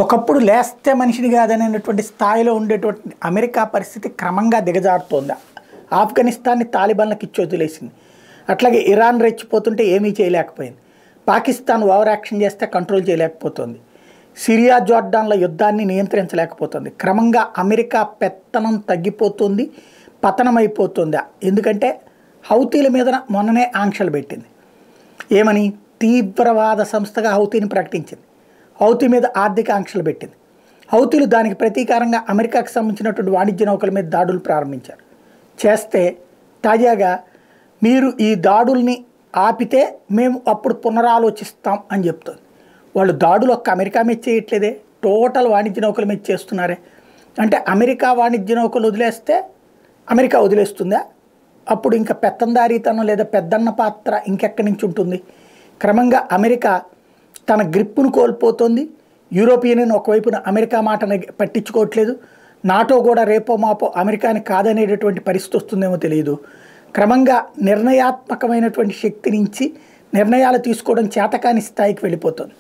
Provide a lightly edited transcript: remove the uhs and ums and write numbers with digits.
ఒకప్పుడు లేస్తే మనిషిని కాదనేటువంటి స్థాయిలో ఉండేటువంటి అమెరికా పరిస్థితి క్రమంగా దిగజారుతోంది. ఆఫ్ఘనిస్తాన్ని తాలిబాన్లకు ఇచ్చి వదిలేసింది. అట్లాగే ఇరాన్ రెచ్చిపోతుంటే ఏమీ చేయలేకపోయింది. పాకిస్తాన్ ఓవర్ యాక్షన్ చేస్తే కంట్రోల్ చేయలేకపోతుంది. సిరియా జోర్డాన్ల యుద్ధాన్ని నియంత్రించలేకపోతుంది. క్రమంగా అమెరికా పెత్తనం తగ్గిపోతుంది, పతనమైపోతుంది. ఎందుకంటే హౌతీల మీద మొన్ననే ఆంక్షలు పెట్టింది. ఏమని? తీవ్రవాద సంస్థగా హౌతీని ప్రకటించింది. హౌతీ మీద ఆర్థిక ఆంక్షలు పెట్టింది. హౌతీలు దానికి ప్రతీకారంగా అమెరికాకు సంబంధించినటువంటి వాణిజ్య నౌకల మీద దాడులు ప్రారంభించారు. చేస్తే తాజాగా మీరు ఈ దాడుల్ని ఆపితే మేము అప్పుడు పునరాలోచిస్తాం అని చెప్తుంది. వాళ్ళు దాడులు ఒక్క అమెరికా మీద చేయట్లేదే, టోటల్ వాణిజ్య నౌకల మీద చేస్తున్నారే. అంటే అమెరికా వాణిజ్య నౌకలు వదిలేస్తే అమెరికా వదిలేస్తుందా? అప్పుడు ఇంకా పెత్తందారీతనం లేదా పెద్దన్న పాత్ర ఇంకెక్కడి నుంచి ఉంటుంది? క్రమంగా అమెరికా తన గ్రిప్పును కోల్పోతుంది. యూరోపియన్ ఒకవైపున అమెరికా మాటను పట్టించుకోవట్లేదు. నాటో కూడా రేపో మాపో అమెరికాని కాదనేటటువంటి పరిస్థితి వస్తుందేమో తెలియదు. క్రమంగా నిర్ణయాత్మకమైనటువంటి శక్తి నుంచి నిర్ణయాలు తీసుకోవడం చేతకాని స్థాయికి వెళ్ళిపోతుంది.